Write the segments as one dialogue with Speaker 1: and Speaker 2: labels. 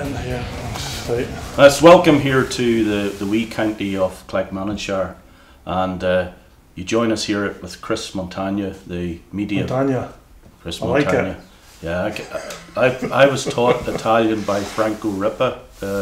Speaker 1: in here. Right.
Speaker 2: Let's welcome here to the wee county of Clackmannanshire, and you join us here with Chris Montignani, the media.
Speaker 1: Montignani.
Speaker 2: Chris
Speaker 1: I like
Speaker 2: Montignani.
Speaker 1: it.
Speaker 2: Yeah, I was taught Italian by Franco Rippa,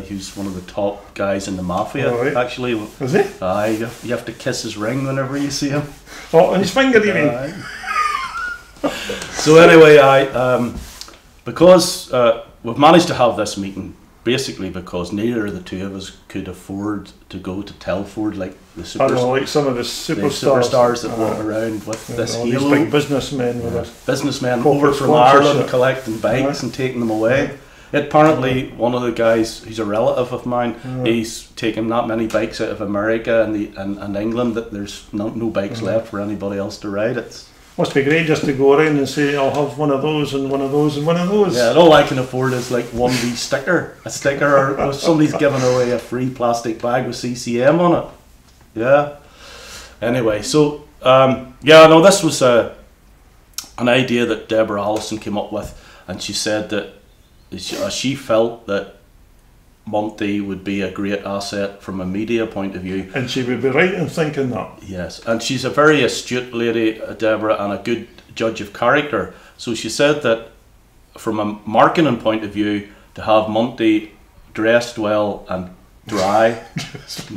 Speaker 2: who's one of the top guys in the mafia.
Speaker 1: Oh, right.
Speaker 2: Actually,
Speaker 1: is he?
Speaker 2: You have to kiss his ring whenever you see him.
Speaker 1: Oh, on his finger, you mean?
Speaker 2: So anyway, because we've managed to have this meeting basically because neither of the two of us could afford to go to Telford like the
Speaker 1: like some of the superstars
Speaker 2: that walk around with this
Speaker 1: all
Speaker 2: halo.
Speaker 1: these big businessmen with it.
Speaker 2: Businessmen over from Ireland collecting bikes and taking them away. Apparently, one of the guys, who's a relative of mine, he's taken that many bikes out of America and England that there's no bikes left for anybody else to ride. It
Speaker 1: must be great just to go around and say, I'll have one of those and one of those and one of those.
Speaker 2: Yeah, and all I can afford is like one wee sticker. A sticker, or somebody's giving away a free plastic bag with CCM on it. Yeah. Anyway, so, this was an idea that Deborah Allison came up with, and she said that she felt that Monty would be a great asset from a media point of view.
Speaker 1: And she would be right in thinking that.
Speaker 2: Yes, and she's a very astute lady, Deborah, and a good judge of character. So she said that from a marketing point of view, to have Monty dressed well and dry,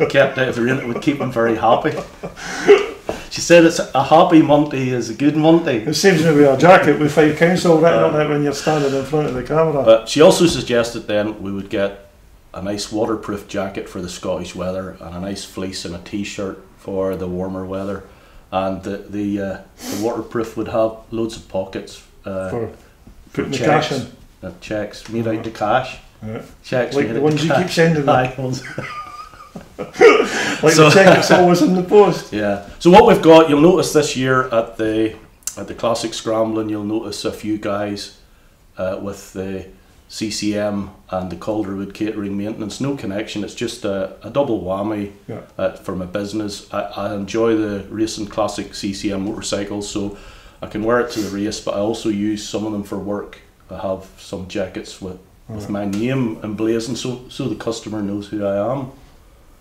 Speaker 2: kept out of the rain, it would keep him very happy. She said it's a happy Monty is a good Monty.
Speaker 1: It saves me with a jacket with 5 council written on it when you're standing in front of the camera.
Speaker 2: But she also suggested then we would get a nice waterproof jacket for the Scottish weather and a nice fleece and a t-shirt for the warmer weather, and the waterproof would have loads of pockets
Speaker 1: for putting the cash in.
Speaker 2: Checks made out to cash.
Speaker 1: Yeah.
Speaker 2: Checks
Speaker 1: like
Speaker 2: made
Speaker 1: the
Speaker 2: out
Speaker 1: ones
Speaker 2: to
Speaker 1: you
Speaker 2: cash.
Speaker 1: keep sending them.
Speaker 2: Like
Speaker 1: the check that's always in the post.
Speaker 2: Yeah. So what we've got, you'll notice this year at the Classic Scrambling, you'll notice a few guys with the CCM and the Calderwood catering maintenance. No connection, it's just a double whammy for my business. I enjoy the racing classic CCM motorcycles, so I can wear it to the race, but I also use some of them for work. I have some jackets with my name emblazoned, so the customer knows who I am.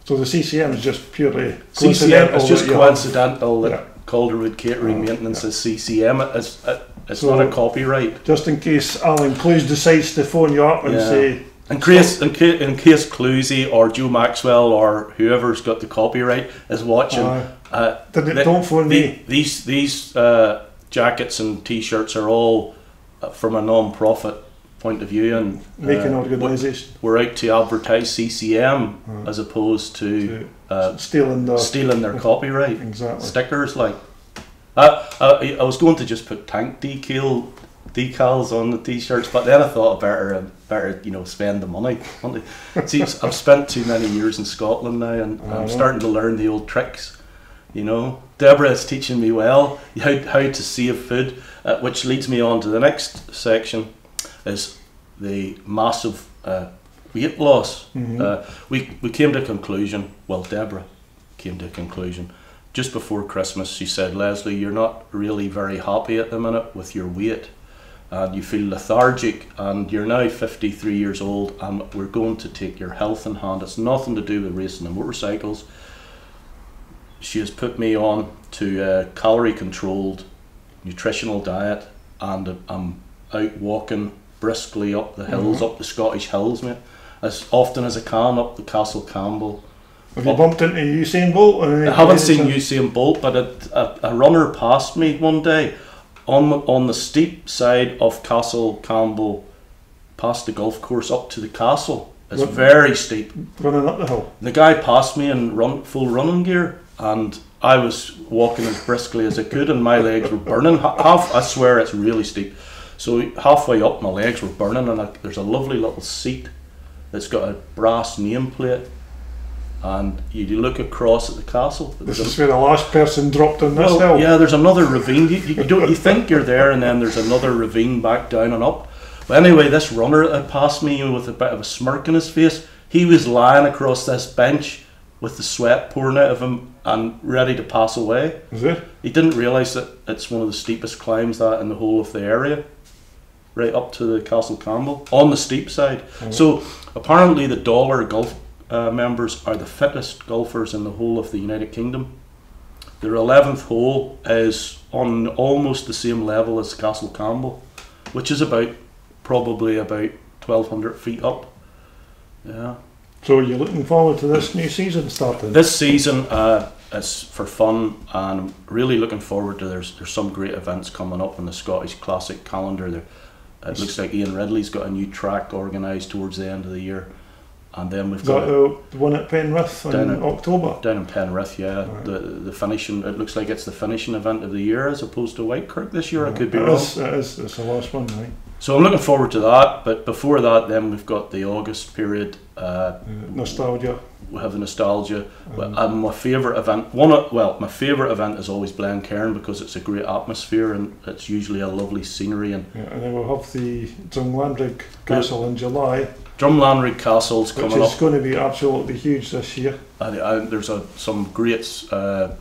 Speaker 2: So the CCM is just purely CCM, it's just coincidental that Calderwood catering maintenance is CCM. It's not a copyright.
Speaker 1: Just in case Alan Clues decides to phone you up and say...
Speaker 2: In case Clusey or Joe Maxwell or whoever's got the copyright is watching,
Speaker 1: don't phone me.
Speaker 2: These jackets and t-shirts are all from a non-profit point of view, and
Speaker 1: making organisation.
Speaker 2: We're out to advertise CCM as opposed to
Speaker 1: stealing
Speaker 2: their copyright.
Speaker 1: Exactly.
Speaker 2: Stickers like. I was going to just put tank decals on the t-shirts, but then I thought better spend the money. See, I've spent too many years in Scotland now, and I'm starting to learn the old tricks. Deborah is teaching me well how to save food, which leads me on to the next section, is the massive weight loss. We came to a conclusion. Well, Deborah came to a conclusion. Just before Christmas, she said, Leslie, you're not really very happy at the minute with your weight, and you feel lethargic, and you're now 53 years old, and we're going to take your health in hand. It's nothing to do with racing the motorcycles. She has put me on to a calorie controlled nutritional diet, and I'm out walking briskly up the hills, up the Scottish hills, mate, as often as I can, up the Castle Campbell.
Speaker 1: Have you bumped into Usain Bolt?
Speaker 2: I haven't seen Usain Bolt, but a runner passed me one day on the steep side of Castle Campbell, past the golf course up to the castle. It's very steep.
Speaker 1: Running up the hill.
Speaker 2: The guy passed me in full running gear, and I was walking as briskly as I could, and my legs were burning. I swear it's really steep. So halfway up, my legs were burning, and there's a lovely little seat that's got a brass nameplate. And you look across at the castle.
Speaker 1: This is where the last person dropped on this hill.
Speaker 2: Yeah, there's another ravine. You think you're there, and then there's another ravine back down and up. But anyway, this runner that passed me with a bit of a smirk on his face, he was lying across this bench with the sweat pouring out of him and ready to pass away.
Speaker 1: Is it?
Speaker 2: He didn't realise that it's one of the steepest climbs in the whole of the area. right up to the Castle Campbell on the steep side. So apparently the Dollar Golf members are the fittest golfers in the whole of the United Kingdom. Their 11th hole is on almost the same level as Castle Campbell, which is probably about 1,200 feet up. Yeah.
Speaker 1: So you're looking forward to this new season starting?
Speaker 2: This season, it's for fun, and I'm really looking forward to. There's some great events coming up in the Scottish Classic calendar. It looks like Ian Ridley's got a new track organised towards the end of the year, and then we've got
Speaker 1: the one at Penrith in October.
Speaker 2: Down in Penrith, yeah.
Speaker 1: Right.
Speaker 2: The finishing. It looks like it's the finishing event of the year as opposed to Whitekirk this year. I could be wrong.
Speaker 1: It is. It's the last one, right?
Speaker 2: So I'm looking forward to that. But before that, then we've got the August period.
Speaker 1: Nostalgia.
Speaker 2: We have the nostalgia. And my favourite event, my favourite event is always Glencairn because it's a great atmosphere and it's usually a lovely scenery. And
Speaker 1: then we'll have the Drumlanrig Castle in July.
Speaker 2: Drumlanrig Castle's coming up.
Speaker 1: Which is going to be absolutely huge this year.
Speaker 2: There's some great, I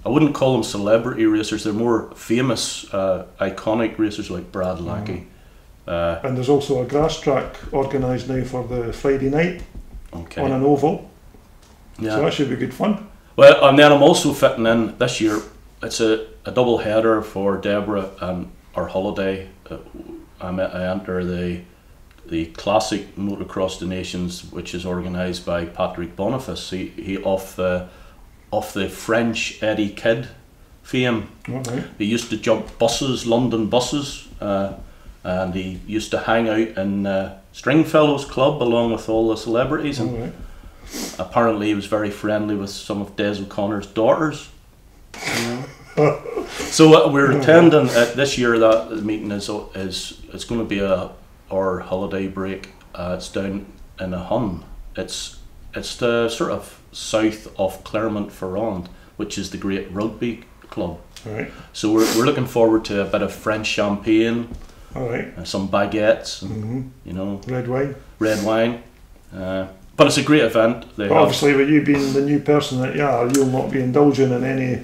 Speaker 2: wouldn't call them celebrity racers, they're more famous, iconic racers like Brad Lackey.
Speaker 1: And there's also a grass track organised now for the Friday night on an oval. Yeah. So that should be good fun.
Speaker 2: Well, and then I'm also fitting in this year, it's a double header for Deborah and our holiday. I enter the Classic Motocross the Nations, which is organised by Patrick Boniface. He off the French Eddie Kidd fame.
Speaker 1: Okay.
Speaker 2: He used to jump buses, London buses, and he used to hang out in Stringfellows Club along with all the celebrities. And apparently he was very friendly with some of Des O'Connor's daughters. So we're attending this year. That meeting is it's going to be our holiday break. It's down in a Hun. It's the sort of south of Clermont-Ferrand, which is the great rugby club.
Speaker 1: Right.
Speaker 2: So we're looking forward to a bit of French champagne.
Speaker 1: All right.
Speaker 2: Some baguettes, and, red wine. But it's a great event.
Speaker 1: Obviously, with you being the new person that you are, you'll not be indulging in any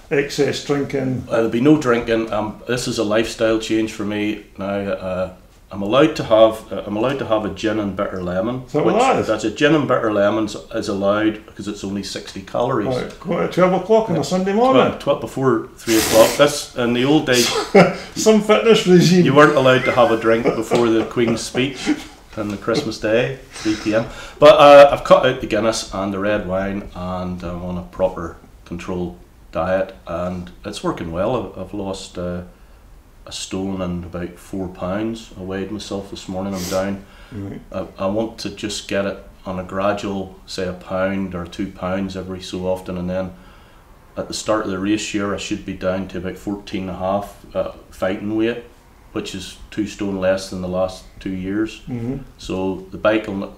Speaker 1: excess drinking.
Speaker 2: There'll be no drinking. This is a lifestyle change for me now. I'm allowed to have a gin and bitter lemon.
Speaker 1: Is that what that is?
Speaker 2: That's a gin and bitter lemon is allowed because it's only 60 calories.
Speaker 1: Right, go at 12 o'clock on a Sunday morning.
Speaker 2: 12 before 3 o'clock. That's in the old days.
Speaker 1: Some fitness regime.
Speaker 2: You weren't allowed to have a drink before the Queen's speech on the Christmas Day, 3 p.m. But I've cut out the Guinness and the red wine, and I'm on a proper controlled diet, and it's working well. I've lost a stone and about 4 pounds. I weighed myself this morning. I'm down. I want to just get it on a gradual, say a pound or 2 pounds every so often, and then at the start of the race year I should be down to about 14.5 fighting weight, which is 2 stone less than the last 2 years. So the bike will,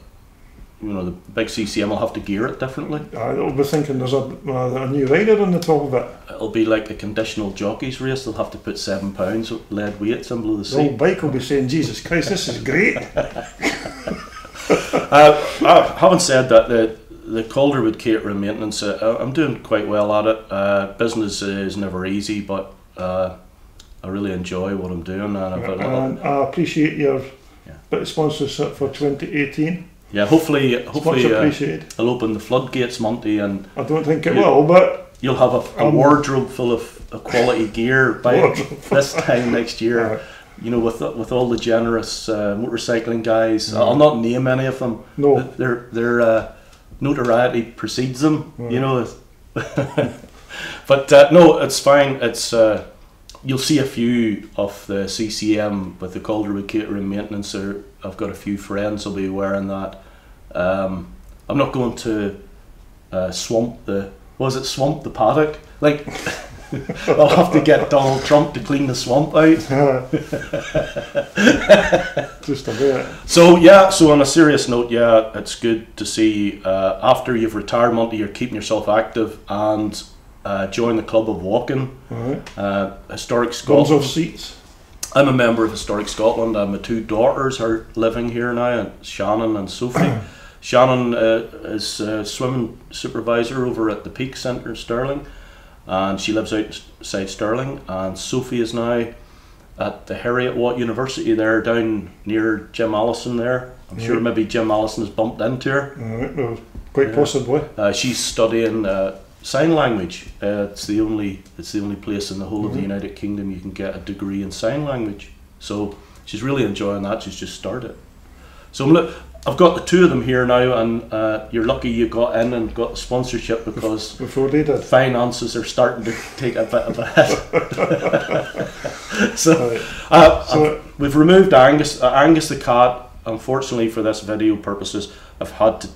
Speaker 2: the big CCM will have to gear it differently.
Speaker 1: I'll be thinking there's a new rider on the top of it.
Speaker 2: It'll be like the conditional jockeys race. They'll have to put 7 pounds of lead weights in below the seat.
Speaker 1: The old bike will be saying, Jesus Christ, this is great.
Speaker 2: Having said that, the Calderwood catering maintenance, I'm doing quite well at it. Business is never easy, but I really enjoy what I'm doing. And
Speaker 1: I appreciate your bit of sponsorship for 2018.
Speaker 2: Yeah, hopefully I'll open the floodgates, Monty, and
Speaker 1: I don't think it will, but
Speaker 2: you'll have a wardrobe full of quality gear by this time next year. With all the generous motorcycling guys. I'll not name any of them.
Speaker 1: No,
Speaker 2: their notoriety precedes them. But no, it's fine. It's you'll see a few of the CCM with the Calderwood catering maintenance. I've got a few friends who'll be wearing that. I'm not going to swamp the paddock. Like I'll have to get Donald Trump to clean the swamp out.
Speaker 1: Just a bit.
Speaker 2: So on a serious note, it's good to see after you've retired, Monty, you're keeping yourself active and join the Club of Walking. Historic Scotland.
Speaker 1: Guns of seats.
Speaker 2: I'm a member of Historic Scotland, and my 2 daughters are living here now, Shannon and Sophie. Shannon is a swimming supervisor over at the Peak Centre in Stirling, and she lives outside Stirling, and Sophie is now at the Heriot-Watt University there, down near Jim Allison there. I'm sure maybe Jim Allison has bumped into her.
Speaker 1: Well, quite possibly.
Speaker 2: She's studying sign language. It's the only place in the whole of the United Kingdom you can get a degree in sign language. So she's really enjoying that. She's just started. So look, I've got the two of them here now, and you're lucky you got in and got the sponsorship, because
Speaker 1: before they did,
Speaker 2: finances are starting to take a bit of a hit. So we've removed Angus. Angus the cat. Unfortunately, for this video purposes, I've had to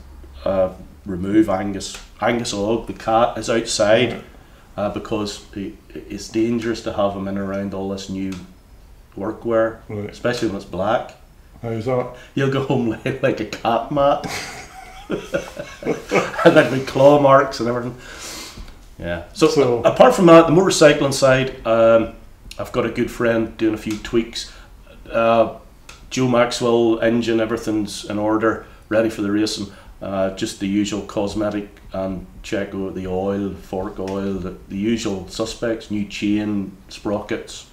Speaker 2: remove Angus. Angus Og, the cat, is outside because it's dangerous to have him in around all this new workwear, especially when it's black.
Speaker 1: How's that?
Speaker 2: You'll go home like a cat mat. And there'd be claw marks and everything. Yeah. So apart from that, the motorcycling side, I've got a good friend doing a few tweaks. Joe Maxwell engine, everything's in order, ready for the racing. Just the usual cosmetic and check out the oil, fork oil, the usual suspects, new chain, sprockets,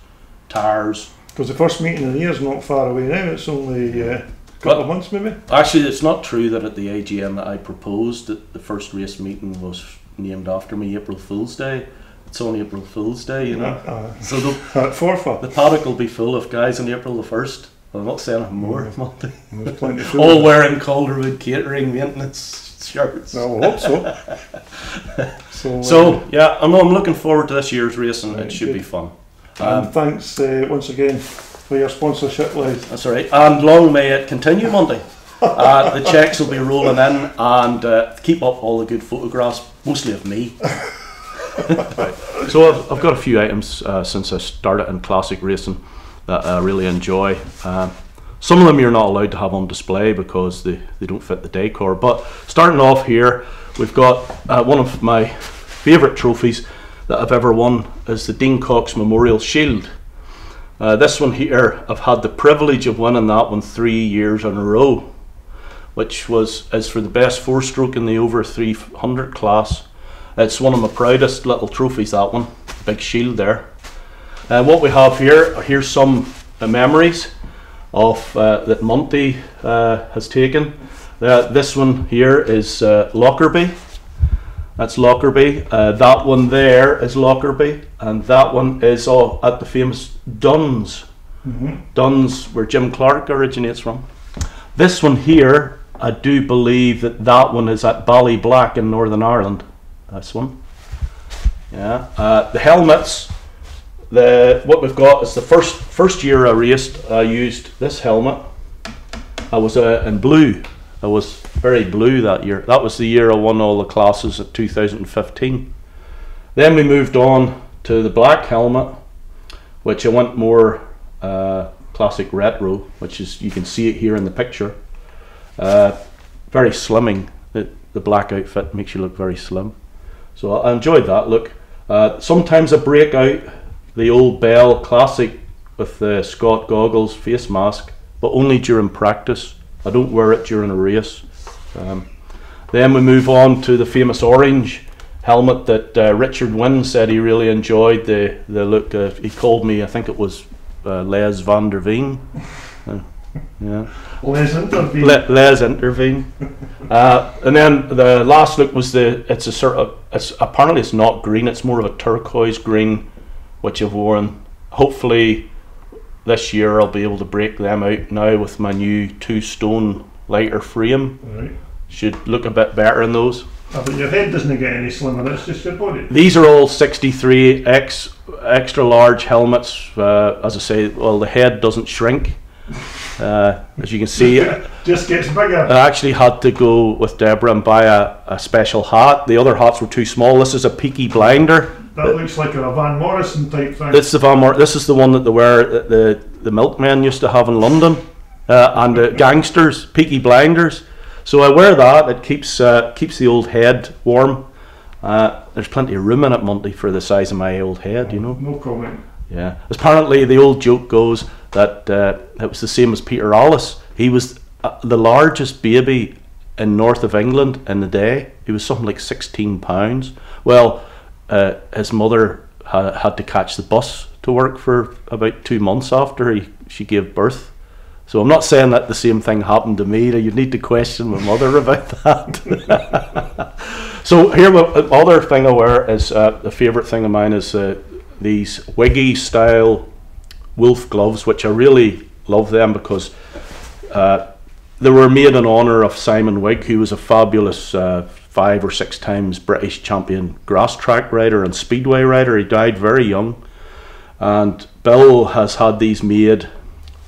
Speaker 2: tires.
Speaker 1: Because the first meeting of the year is not far away now, it's only a couple of months maybe?
Speaker 2: Actually, it's not true that at the AGM that I proposed that the first race meeting was named after me, April Fool's Day. It's only April Fool's Day, you know. So the paddock will be full of guys on April the 1st. I'm not saying anything more, Monty. All wearing Calderwood catering maintenance shirts.
Speaker 1: I will hope so.
Speaker 2: So yeah, I'm looking forward to this year's racing. It should be fun.
Speaker 1: And thanks once again for your sponsorship, Les.
Speaker 2: That's all right. And long may it continue, Monty. The checks will be rolling in, and keep up all the good photographs, mostly of me. Right. So I've got a few items since I started in classic racing that I really enjoy. Some of them you're not allowed to have on display because they don't fit the decor. But starting off here, we've got one of my favourite trophies that I've ever won is the Dean Cox Memorial Shield. This one here, I've had the privilege of winning that one 3 years in a row, which is for the best 4-stroke in the over 300 class. It's one of my proudest little trophies, that one, big shield there. What we have here's some memories of that Monty has taken. This one here is Lockerbie. That's Lockerbie. That one there is Lockerbie, and that one is at the famous Duns. Duns, where Jim Clark originates from. This one here, I do believe that one is at Ballyblack in Northern Ireland. This one. Yeah. The helmets. What we've got is the first year I raced, I used this helmet. I was in blue. I was very blue that year. That was the year I won all the classes at 2015. Then we moved on to the black helmet, which I went more classic retro, which is, you can see it here in the picture. Very slimming. The black outfit makes you look very slim. So I enjoyed that look. Sometimes I break out the old Bell Classic with the Scott goggles face mask, but only during practice. I don't wear it during a race. Then we move on to the famous orange helmet that Richard Wynne said he really enjoyed the look. He called me, I think it was Les van der Veen. Yeah.
Speaker 1: Les Intervene.
Speaker 2: Les Intervene. And then the last look was apparently it's not green, it's more of a turquoise green, which I've worn. Hopefully this year I'll be able to break them out now with my new 2-stone lighter frame.
Speaker 1: Right.
Speaker 2: Should look a bit better in those.
Speaker 1: But your head doesn't get any slimmer, it's just your body.
Speaker 2: These are all 63 extra large helmets. As I say, well, the head doesn't shrink. As you can see,
Speaker 1: just gets bigger.
Speaker 2: I actually had to go with Deborah and buy a special hat. The other hats were too small. This is a Peaky Blinder.
Speaker 1: That looks like a Van Morrison type thing.
Speaker 2: This is the one that the milkmen used to have in London, and the gangsters, Peaky Blinders. So I wear that. It keeps the old head warm. There's plenty of room in it, Monty, for the size of my old head. You know.
Speaker 1: No comment.
Speaker 2: Yeah. Apparently, the old joke goes that it was the same as Peter Allis. He was the largest baby in north of England in the day. He was something like 16 pounds. Well, his mother had to catch the bus to to work for about 2 months after she gave birth. So I'm not saying that the same thing happened to me. You need to question my mother about that. So here, the other thing I wear is a favourite thing of mine is these Wiggy style wolf gloves, which I really love them because they were made in honour of Simon Wigg, who was a fabulous 5 or 6 times British champion grass track rider and speedway rider. He died very young, and Bill has had these made.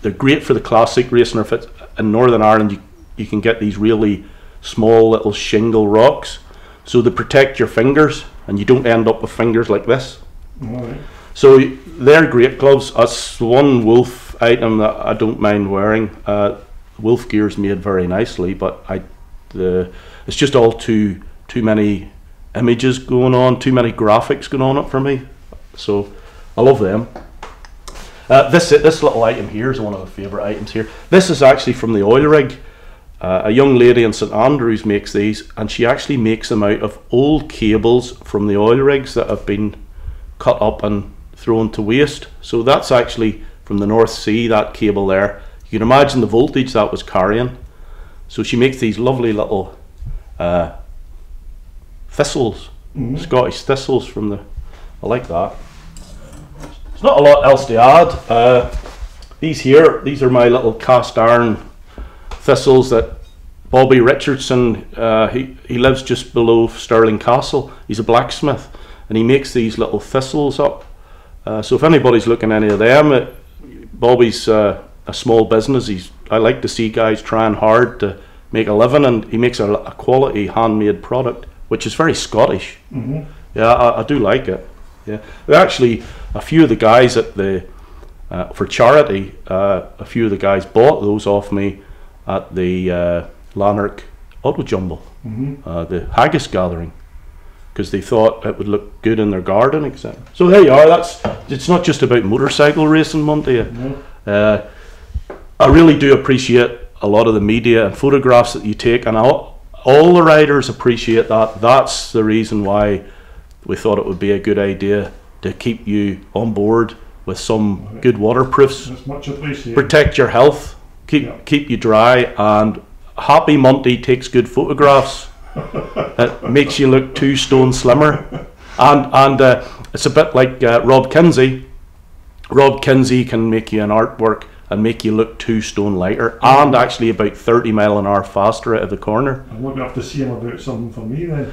Speaker 2: They're great for the classic racing. If it's in Northern Ireland, you can get these really small little shingle rocks, so they protect your fingers and you don't end up with fingers like this.
Speaker 1: Right.
Speaker 2: So they're great gloves. That's one wolf item that I don't mind wearing. Wolf gear's made very nicely, but it's just all too many images going on, too many graphics going on it for me. So I love them. This little item here is one of my favourite items here. This is actually from the oil rig. A young lady in St Andrews makes these, and she actually makes them out of old cables from the oil rigs that have been cut up and thrown to waste. So that's actually from the North Sea, that cable there. You can imagine the voltage that was carrying. So she makes these lovely little thistles, Scottish thistles from the. I like that. There's not a lot else to add. These are my little cast iron thistles that Bobby Richardson, he lives just below Stirling Castle. He's a blacksmith, and he makes these little thistles up. So if anybody's looking at any of them, Bobby's a small business. I like to see guys trying hard to make a living, and he makes a quality handmade product, which is very Scottish. Yeah, I do like it. Yeah, actually, a few of the guys at the for charity, a few of the guys bought those off me at the Lanark Auto Jumble, the haggis gathering, because they thought it would look good in their garden, etc. So there you are. It's not just about motorcycle racing, Monty. I really do appreciate a lot of the media and photographs that you take, and all the riders appreciate that. That's the reason why we thought it would be a good idea to keep you on board with some good waterproofs.
Speaker 1: That's much appreciated.
Speaker 2: Protect your health, keep you dry, and Happy Monty takes good photographs. It makes you look 2 stone slimmer, and it's a bit like Rob Kinsey. Rob Kinsey can make you an artwork and make you look 2 stone lighter, and actually about 30 mile an hour faster out of the corner.
Speaker 1: I'm going to have to see him about something for me then.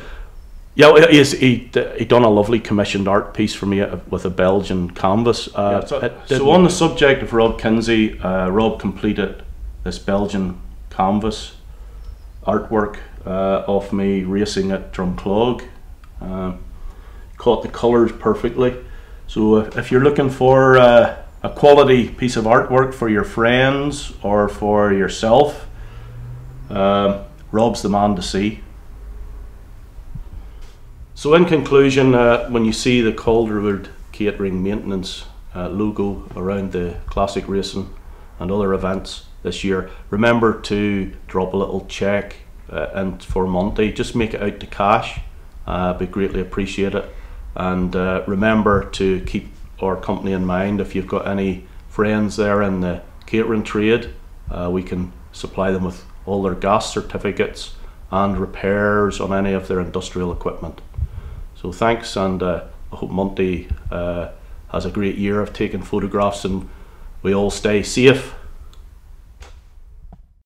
Speaker 2: Yeah, he done a lovely commissioned art piece for me with a Belgian canvas. So on the subject of Rob Kinsey, Rob completed this Belgian canvas artwork of me racing at Drumclog. Caught the colours perfectly. So if you're looking for a quality piece of artwork for your friends or for yourself, Rob's the man to see. So in conclusion, when you see the Calderwood Catering Maintenance logo around the classic racing and other events this year, remember to drop a little check and for Monty. Just make it out to cash. Be greatly appreciated. And remember to keep our company in mind. If you've got any friends there in the catering trade, we can supply them with all their gas certificates and repairs on any of their industrial equipment. So thanks, and I hope Monty has a great year of taking photographs, and we all stay safe.